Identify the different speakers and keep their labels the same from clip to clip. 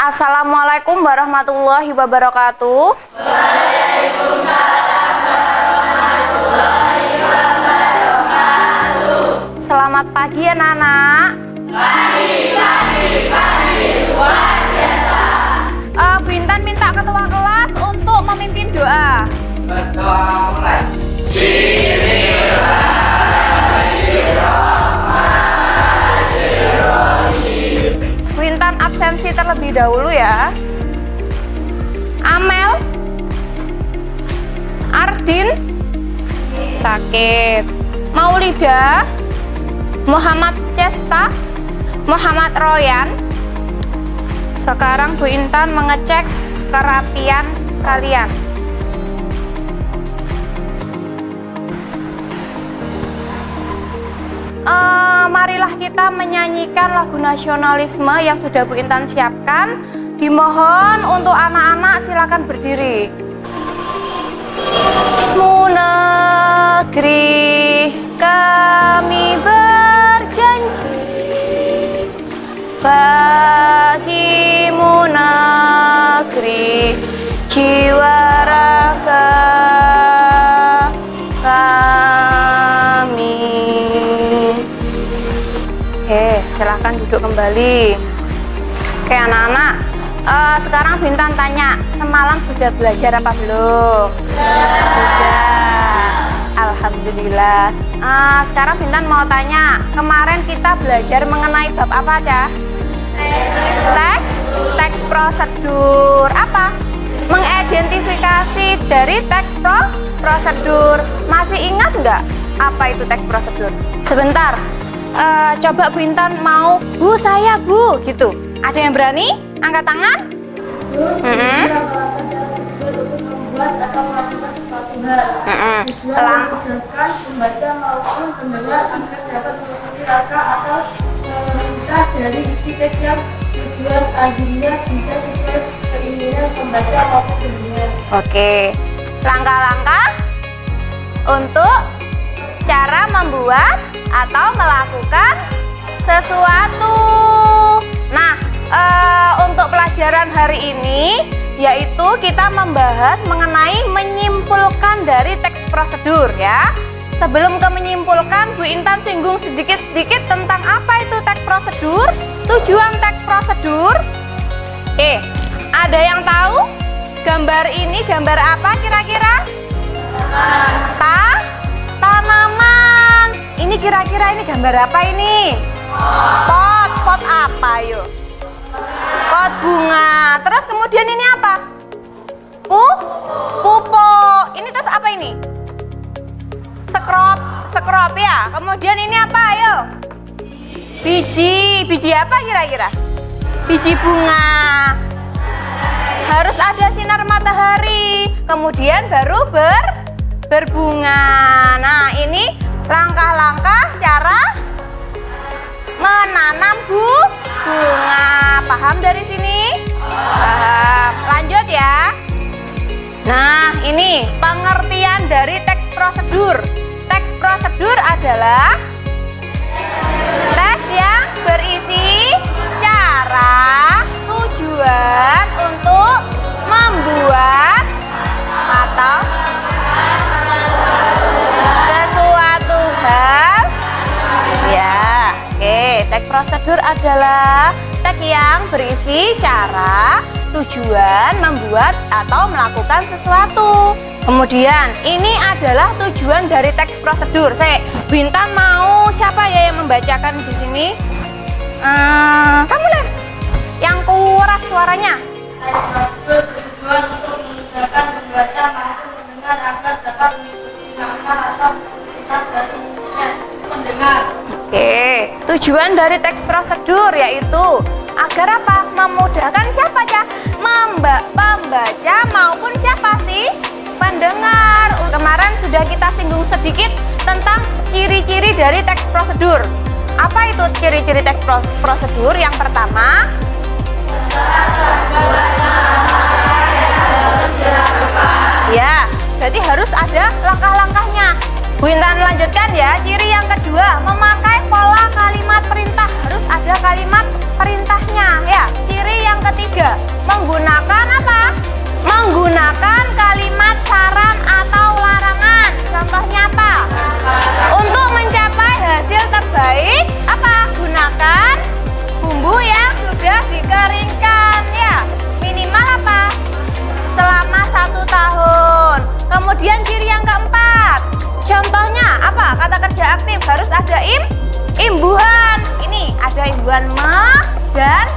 Speaker 1: Assalamualaikum warahmatullahi wabarakatuh. Waalaikumsalam warahmatullahi wabarakatuh. Selamat pagi anak-anak. Pagi, luar biasa. Bu Intan minta ketua kelas untuk memimpin doa. Berdoa mulai. Bu Intan absensi terlebih dahulu ya. Amel, Ardin sakit, Maulida, Muhammad Cesta, Muhammad Royan. Sekarang Bu Intan mengecek kerapian kalian. Marilah kita menyanyikan lagu nasionalisme yang sudah Bu Intan siapkan. Dimohon untuk anak-anak silakan berdiri. Mu negeri kami berjanji, bagimu negeri jiwa raga kami. Oke, silahkan duduk kembali. Oke anak-anak, sekarang Bu Intan tanya, semalam sudah belajar apa belum? Sudah. Alhamdulillah. Sekarang Bu Intan mau tanya, kemarin kita belajar mengenai bab apa aja? Teks prosedur. Apa? Mengidentifikasi dari teks prosedur. Masih ingat nggak apa itu teks prosedur? Sebentar. Coba Bu Intan mau, Bu saya Bu, gitu. Ada yang berani? Angkat tangan. Membuat atau melakukan sesuatu hal. Tujuan memudahkan membaca maupun mendengar agar dapat mengikuti raka atau perintah dari isi teks yang tujuan akhirnya bisa sesuai keinginan pembaca maupun pendengar. Oke, langkah-langkah untuk cara membuat atau melakukan sesuatu. Nah, untuk pelajaran hari ini yaitu kita membahas mengenai menyimpulkan dari teks prosedur ya. Sebelum ke menyimpulkan, Bu Intan singgung sedikit-sedikit tentang apa itu teks prosedur, tujuan teks prosedur. Ada yang tahu? Gambar ini gambar apa kira-kira? Tanaman. Ini kira-kira ini gambar apa ini? Pot apa yuk? Pot bunga. Terus kemudian ini apa? Pupuk. Ini terus apa ini? Sekrop ya. Kemudian ini apa ayo? Biji apa kira-kira? Biji bunga. Harus ada sinar matahari. Kemudian baru berbunga. Nah, ini langkah-langkah cara menanam bunga. Paham dari sini? Paham. Lanjut ya. Nah, ini pengertian dari teks prosedur. Teks prosedur adalah teks yang berisi cara, tujuan untuk membuat atau sesuatu hal. Ya, oke. Teks prosedur adalah teks yang berisi cara, tujuan membuat atau melakukan sesuatu. Kemudian ini adalah tujuan dari teks prosedur. Bu Intan mau siapa ya yang membacakan di sini? Kamu lah, yang keras suaranya.
Speaker 2: Teks prosedur bertujuan untuk memudahkan membaca maupun mendengar agar dapat mengikuti langkah atau perintah dari pendengar.
Speaker 1: Oke, tujuan dari teks prosedur yaitu agar apa? Memudahkan siapa ya? Pembaca maupun siapa sih? Pendengar. Kemarin sudah kita singgung sedikit tentang ciri-ciri dari teks prosedur. Apa itu ciri-ciri teks prosedur? Yang pertama, ya, berarti harus ada langkah-langkahnya. Bu Intan lanjutkan ya. Ciri yang kedua, memakai pola kalimat perintah. Harus ada kalimat perintahnya ya. Ciri yang ketiga,
Speaker 3: imbuhan. Ini ada imbuhan me dan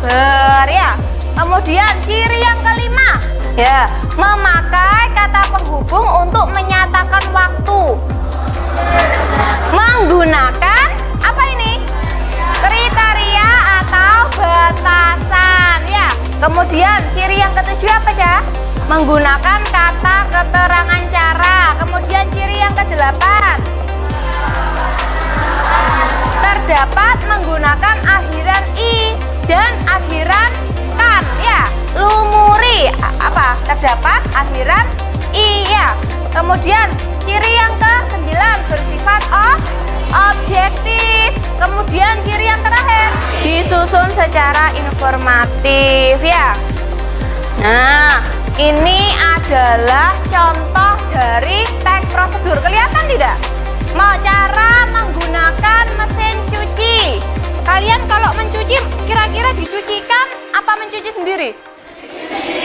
Speaker 3: ber ya. Kemudian ciri yang kelima ya, memakai kata penghubung untuk menyatakan waktu. Menggunakan apa ini? Kriteria atau batasan ya. Kemudian ciri yang ketujuh apa Cah? Menggunakan kata keterangan cara. Kemudian ciri yang kedelapan, terdapat menggunakan akhiran i dan akhiran kan ya. Lumuri apa? Terdapat akhiran i ya. Kemudian ciri yang ke-9 bersifat objektif. Kemudian ciri yang terakhir disusun secara informatif ya. Nah, ini adalah contoh dari teks prosedur. Kelihatan tidak? Mau cara menggunakan mesin cuci. Kalian kalau mencuci kira-kira dicucikan apa mencuci sendiri?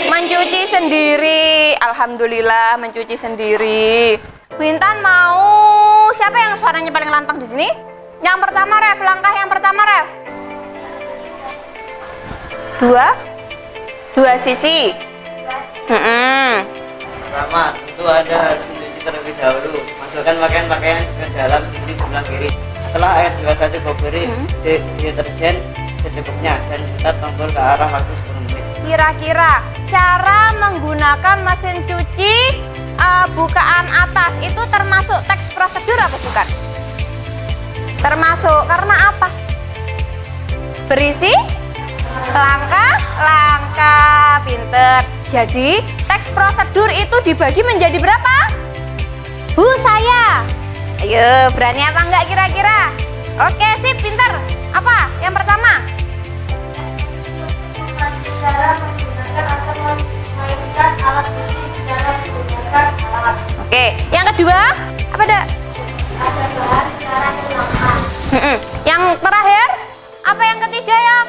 Speaker 3: Mencuci sendiri. Alhamdulillah mencuci sendiri. Bu Intan mau siapa yang suaranya paling lantang di sini? Yang pertama Ref, langkah yang pertama Ref. Dua sisi.
Speaker 4: Pertama, tentu ada harus mencuci terlebih dahulu. Masukkan pakaian-pakaian ke dalam sisi sebelah kiri. Setelah air 21 boberi deterjen secukupnya dan putar tombol ke arah waktu 10 menit. Kira-kira cara menggunakan mesin cuci bukaan atas itu termasuk teks prosedur apa bukan? Termasuk, karena apa? Berisi langkah, pinter. Jadi teks prosedur itu dibagi menjadi berapa? Bu, saya. Ayo, berani apa enggak kira-kira? Oke, sip, pinter. Apa? Yang pertama?
Speaker 1: Cara menggunakan atau memainkan alat musik, cara menggunakan alat.
Speaker 3: Oke, yang kedua? Apa ada?
Speaker 1: Ada bahan cara menggunakan.
Speaker 3: Yang terakhir? Apa yang ketiga ya?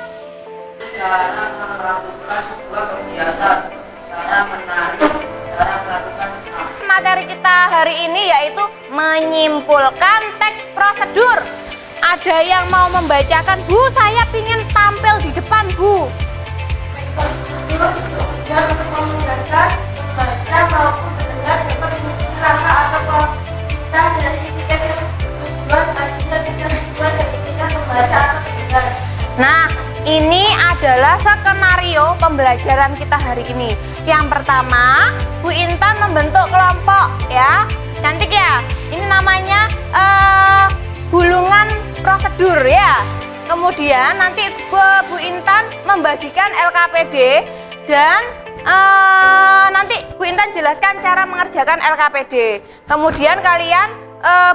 Speaker 4: Cara melakukan sebuah kegiatan, cara menarik, cara melakukan
Speaker 3: Materi kita hari ini yaitu menyimpulkan teks prosedur. Ada yang mau membacakan? Bu, saya ingin tampil di depan, Bu.
Speaker 1: Tujuan untuk memudahkan membaca maupun mendengar dapat mengikuti langkah atau kelanjutan dari isi teks yang tujuan selanjutnya dengan tujuan dan isinya membaca atau mendengar.
Speaker 3: Nah, ini adalah skenario pembelajaran kita hari ini. Yang pertama, Bu Intan membentuk kelompok ya. Cantik ya. Ini namanya gulungan prosedur ya. Kemudian nanti Bu Intan membagikan LKPD dan nanti Bu Intan jelaskan cara mengerjakan LKPD. Kemudian kalian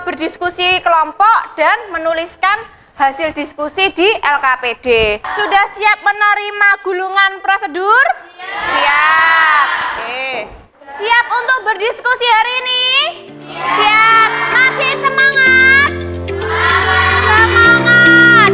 Speaker 3: berdiskusi kelompok dan menuliskan hasil diskusi di LKPD. Sudah siap menerima gulungan prosedur? Siap. Oke. Siap untuk berdiskusi hari ini? Siap. Masih semangat? Semangat.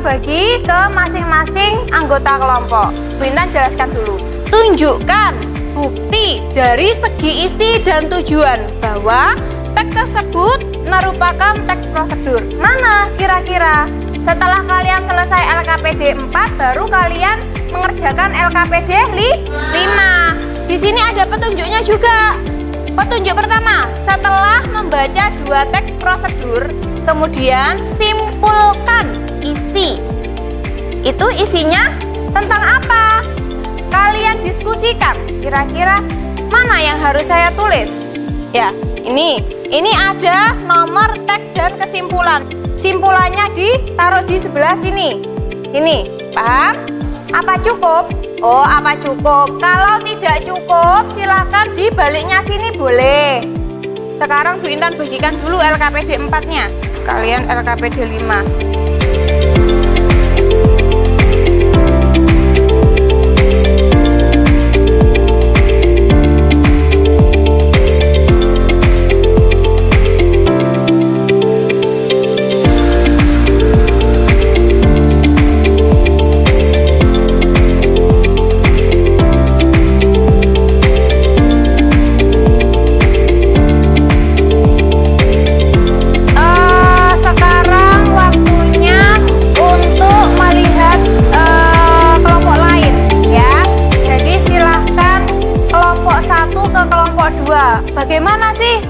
Speaker 3: Bagi ke masing-masing anggota kelompok. Bu Intan jelaskan dulu. Tunjukkan bukti dari segi isi dan tujuan bahwa teks tersebut merupakan teks prosedur. Mana kira-kira? Setelah kalian selesai LKPD 4, baru kalian mengerjakan LKPD 5. Di sini ada petunjuknya juga. Petunjuk pertama, setelah membaca 2 teks prosedur, kemudian simpulkan isi. Itu isinya tentang apa? Kalian diskusikan. Kira-kira mana yang harus saya tulis? Ya, ini ada nomor teks dan kesimpulan. Simpulannya ditaruh di sebelah sini. Ini, paham? Apa cukup? Oh, apa cukup? Kalau tidak cukup, silakan di baliknya sini boleh. Sekarang Bu Intan bagikan dulu LKPD 4-nya. Kalian LKPD 5.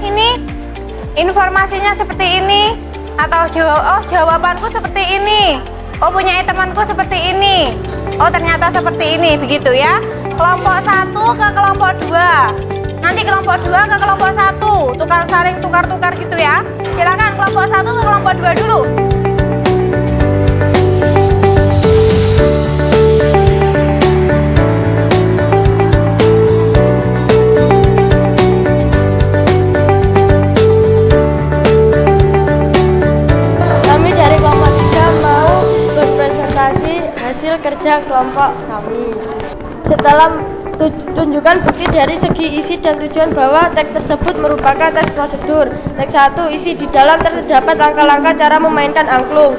Speaker 3: ini informasinya seperti ini, atau jawabanku seperti ini, punya temanku seperti ini, ternyata seperti ini, begitu ya. Kelompok 1 ke kelompok 2, nanti kelompok 2 ke kelompok 1, saling tukar-tukar gitu ya. Silakan kelompok 1 ke kelompok 2 dulu.
Speaker 1: Hasil kerja kelompok kami. Setelah tunjukkan bukti dari segi isi dan tujuan bahwa teks tersebut merupakan teks prosedur. Teks 1, isi di dalam terdapat langkah-langkah cara memainkan angklung.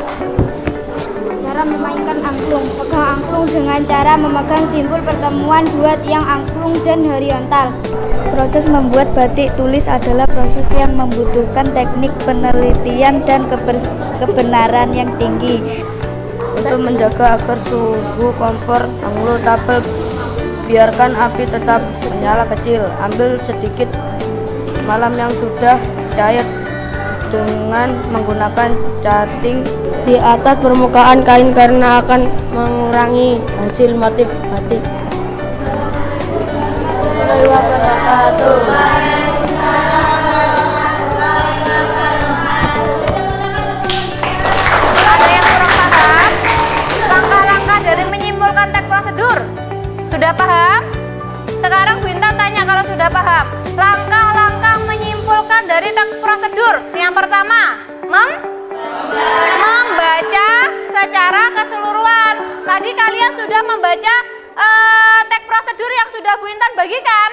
Speaker 5: Cara memainkan angklung. Pegang angklung dengan cara memegang simpul pertemuan dua tiang angklung dan horizontal. Proses membuat batik tulis adalah proses yang membutuhkan teknik penelitian dan kebenaran yang tinggi.
Speaker 1: Untuk menjaga agar suhu kompor anglo tabel, biarkan api tetap menyala kecil. Ambil sedikit malam yang sudah cair dengan menggunakan cutting di atas permukaan kain karena akan mengurangi hasil motif batik.
Speaker 3: Sudah paham? Sekarang Bu Intan tanya kalau sudah paham. Langkah-langkah menyimpulkan dari teks prosedur. Yang pertama, membaca secara keseluruhan. Tadi kalian sudah membaca teks prosedur yang sudah Bu Intan bagikan.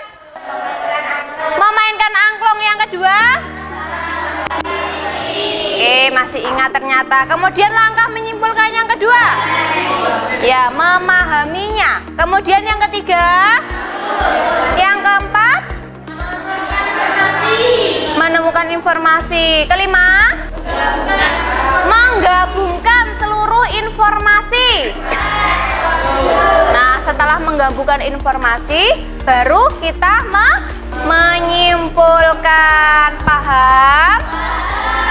Speaker 3: Memainkan angklung yang kedua. Masih ingat ternyata. Kemudian langkah menyimpulkan yang kedua, ya memahaminya. Kemudian yang ketiga, yang keempat, menemukan informasi. Kelima, menggabungkan seluruh informasi. Nah, setelah menggabungkan informasi, baru kita menyimpulkan. Paham?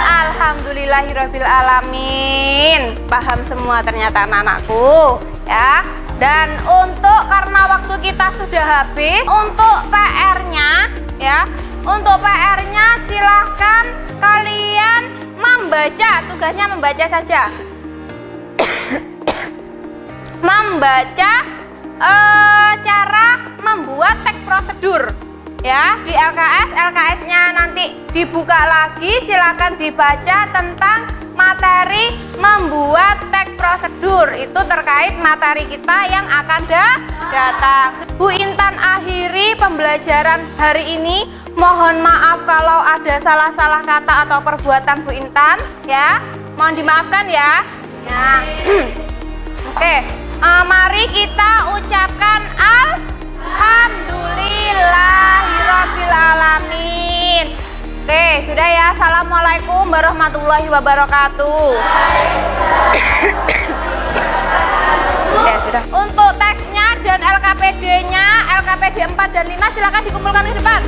Speaker 3: Alhamdulillahirabbil alamin. Paham semua ternyata anak-anakku ya. Dan karena waktu kita sudah habis, untuk PR-nya ya, untuk PR-nya silahkan kalian membaca. Tugasnya membaca saja. Membaca cara membuat teks prosedur. Ya, di LKS-nya nanti dibuka lagi, silakan dibaca tentang materi membuat teks prosedur. Itu terkait materi kita yang akan datang. Bu Intan akhiri pembelajaran hari ini. Mohon maaf kalau ada salah-salah kata atau perbuatan Bu Intan ya. Mohon dimaafkan ya. Ya. Oke, mari kita ucapkan Alhamdulillahirabbil alamin. Oke, sudah ya. Assalamualaikum warahmatullahi wabarakatuh. Ya, sudah. Untuk teksnya dan LKPD-nya, LKPD 4 dan 5 silakan dikumpulkan ke depan.